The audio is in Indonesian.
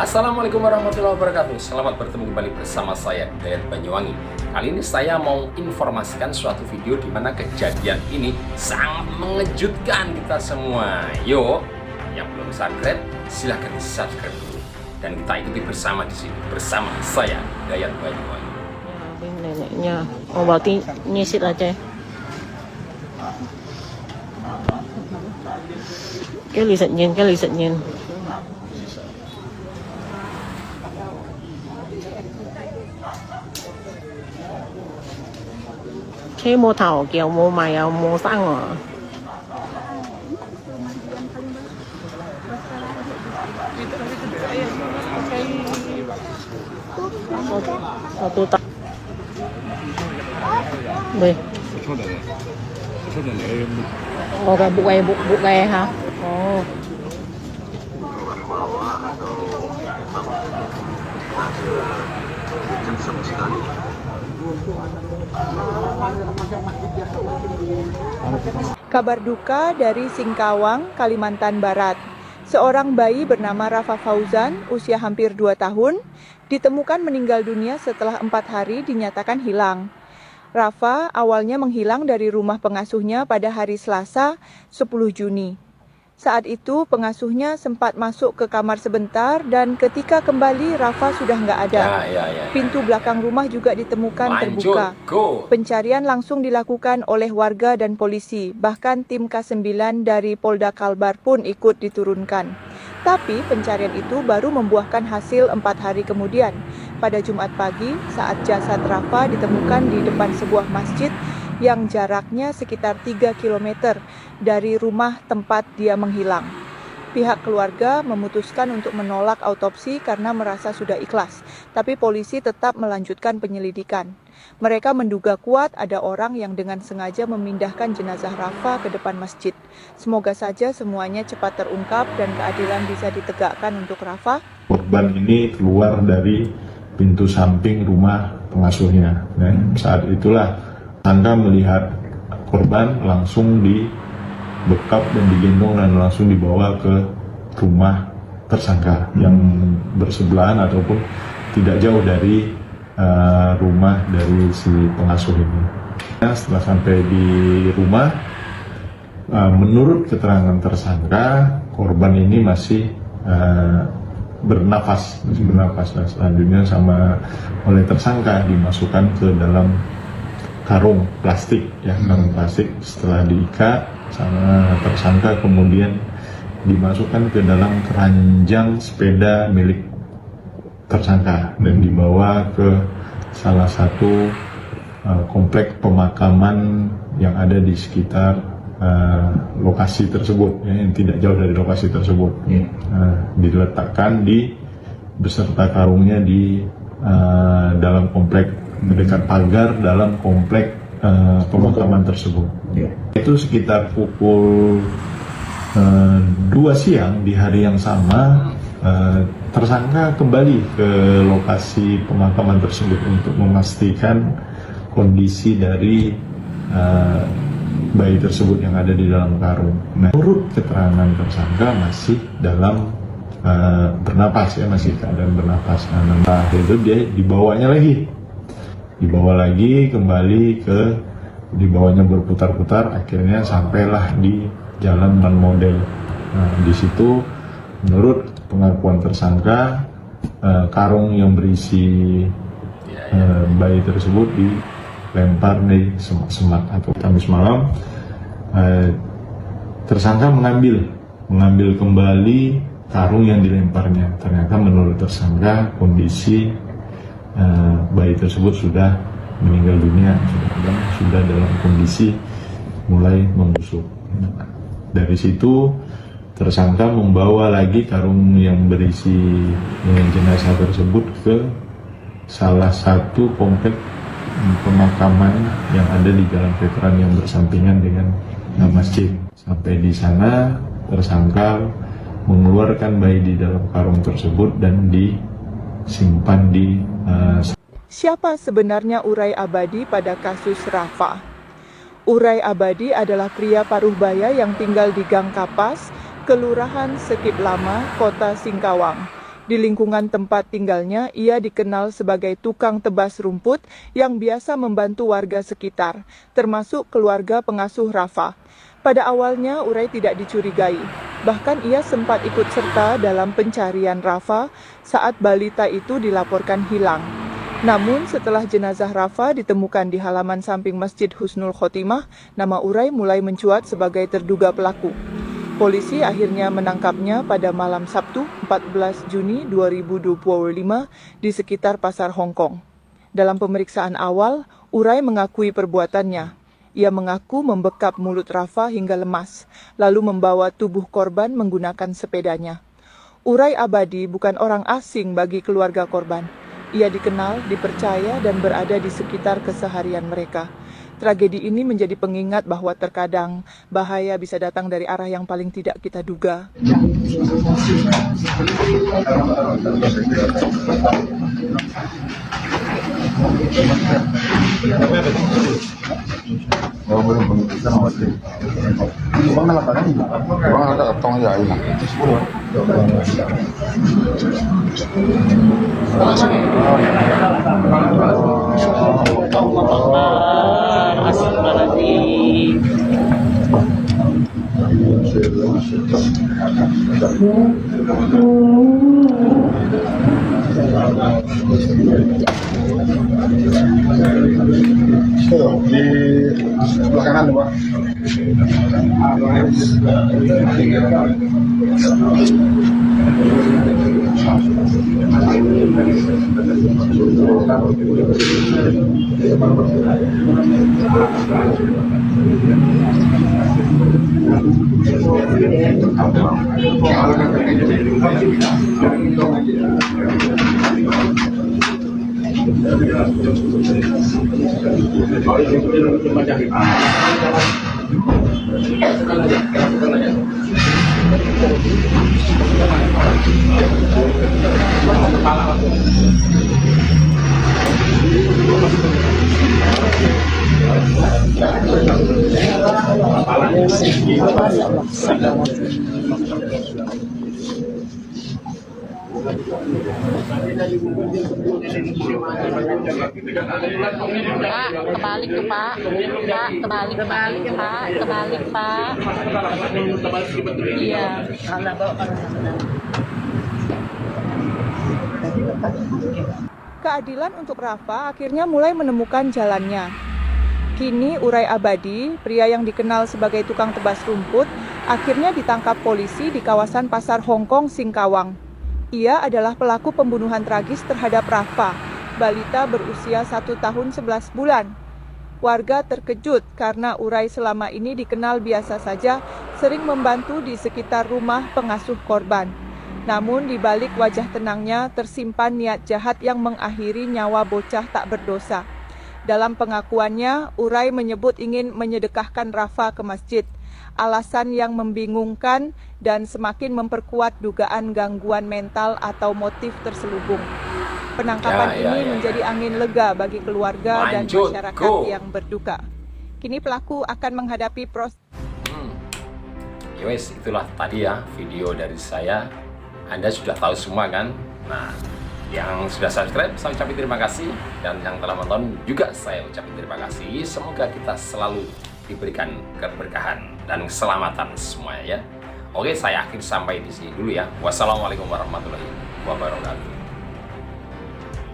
Assalamualaikum warahmatullahi wabarakatuh. Selamat bertemu kembali bersama saya Dayat Banyuwangi. Kali ini saya mau informasikan suatu video di mana kejadian ini sangat mengejutkan kita semua. Yuk, yang belum subscribe silahkan subscribe dulu dan kita ikuti bersama di sini bersama saya Dayat Banyuwangi. Neneknya, oh berarti nyisit aja. Cái ly sạch nhiên. Thế mua thầu kiểu mua mày mua xăng à? Satu tak. Đây. Oh, cái bụng ghe hả? Oh. Kabar duka dari Singkawang, Kalimantan Barat. Seorang bayi bernama Rafa Fauzan, usia hampir 2 tahun, ditemukan meninggal dunia setelah 4 hari dinyatakan hilang. Rafa awalnya menghilang dari rumah pengasuhnya pada hari Selasa, 10 Juni. Saat itu pengasuhnya sempat masuk ke kamar sebentar dan ketika kembali Rafa sudah nggak ada. Pintu belakang rumah juga ditemukan terbuka. Pencarian langsung dilakukan oleh warga dan polisi, bahkan tim K9 dari Polda Kalbar pun ikut diturunkan. Tapi pencarian itu baru membuahkan hasil 4 hari kemudian. Pada Jumat pagi, saat jasad Rafa ditemukan di depan sebuah masjid yang jaraknya sekitar 3 km dari rumah tempat dia menghilang. Pihak keluarga memutuskan untuk menolak autopsi karena merasa sudah ikhlas, tapi polisi tetap melanjutkan penyelidikan. Mereka menduga kuat ada orang yang dengan sengaja memindahkan jenazah Rafa ke depan masjid. Semoga saja semuanya cepat terungkap dan keadilan bisa ditegakkan untuk Rafa. Korban ini keluar dari pintu samping rumah pengasuhnya. Saat itulah Anda melihat korban langsung dibekap dan digendong dan langsung dibawa ke rumah tersangka yang bersebelahan ataupun tidak jauh dari rumah dari si pengasuh ini. Setelah sampai di rumah, menurut keterangan tersangka, korban ini masih bernafas. Dan selanjutnya sama oleh tersangka dimasukkan ke dalam karung plastik, karung plastik. Setelah diikat sama tersangka kemudian dimasukkan ke dalam keranjang sepeda milik tersangka dan dibawa ke salah satu komplek pemakaman yang ada di sekitar lokasi tersebut, yang tidak jauh dari lokasi tersebut. Diletakkan beserta karungnya di dalam komplek, dekat pagar dalam komplek pemakaman tersebut. Itu sekitar pukul 2 siang di hari yang sama, tersangka kembali ke lokasi pemakaman tersebut untuk memastikan kondisi dari bayi tersebut yang ada di dalam karung. Menurut keterangan tersangka masih dalam bernapas, masih keadaan bernapas. Nah, itu dia dibawanya lagi kembali dibawanya berputar-putar, akhirnya sampailah di Jalan Man Model. Nah, di situ menurut pengakuan tersangka, karung yang berisi bayi tersebut dilempar di semak-semak. Atau Kamis malam, tersangka mengambil kembali karung yang dilemparnya. Ternyata menurut tersangka kondisi bayi tersebut sudah meninggal dunia, sudah dalam kondisi mulai membusuk. Dari situ tersangka membawa lagi karung yang berisi jenazah tersebut ke salah satu komplek pemakaman yang ada di Jalan Veteran yang bersampingan dengan masjid. Sampai di sana tersangka mengeluarkan bayi di dalam karung tersebut dan disimpan di Siapa sebenarnya Urai Abadi pada kasus Rafa? Urai Abadi adalah pria Paruhbaya yang tinggal di Gang Kapas, Kelurahan Sekip Lama, Kota Singkawang. Di lingkungan tempat tinggalnya, ia dikenal sebagai tukang tebas rumput yang biasa membantu warga sekitar, termasuk keluarga pengasuh Rafa. Pada awalnya, Urai tidak dicurigai. Bahkan ia sempat ikut serta dalam pencarian Rafa saat balita itu dilaporkan hilang. Namun, setelah jenazah Rafa ditemukan di halaman samping Masjid Husnul Khotimah, nama Urai mulai mencuat sebagai terduga pelaku. Polisi akhirnya menangkapnya pada malam Sabtu 14 Juni 2025 di sekitar Pasar Hong Kong. Dalam pemeriksaan awal, Urai mengakui perbuatannya. Ia mengaku membekap mulut Rafa hingga lemas, lalu membawa tubuh korban menggunakan sepedanya. Urai Abadi bukan orang asing bagi keluarga korban. Ia dikenal, dipercaya, dan berada di sekitar keseharian mereka. Tragedi ini menjadi pengingat bahwa terkadang bahaya bisa datang dari arah yang paling tidak kita duga. Di sebelah kanan, Pak. Kebalik tuh Pak. Kebalik Pak. Iya. Keadilan untuk Rafa akhirnya mulai menemukan jalannya. Kini Urai Abadi, pria yang dikenal sebagai tukang tebas rumput, akhirnya ditangkap polisi di kawasan Pasar Hong Kong, Singkawang. Ia adalah pelaku pembunuhan tragis terhadap Rafa, balita berusia 1 tahun 11 bulan. Warga terkejut karena Urai selama ini dikenal biasa saja, sering membantu di sekitar rumah pengasuh korban. Namun di balik wajah tenangnya tersimpan niat jahat yang mengakhiri nyawa bocah tak berdosa. Dalam pengakuannya, Urai menyebut ingin menyedekahkan Rafa ke masjid. Alasan yang membingungkan dan semakin memperkuat dugaan gangguan mental atau motif terselubung. Penangkapan ini menjadi angin lega bagi keluarga dan masyarakat yang berduka. Kini pelaku akan menghadapi proses. Yowes, itulah tadi ya video dari saya. Anda sudah tahu semua kan? Nah, yang sudah subscribe, saya ucapin terima kasih. Dan yang telah menonton juga saya ucapin terima kasih. Semoga kita selalu diberikan keberkahan dan keselamatan semuanya ya. Oke, saya akhir sampai di sini dulu ya. Wassalamualaikum warahmatullahi wabarakatuh.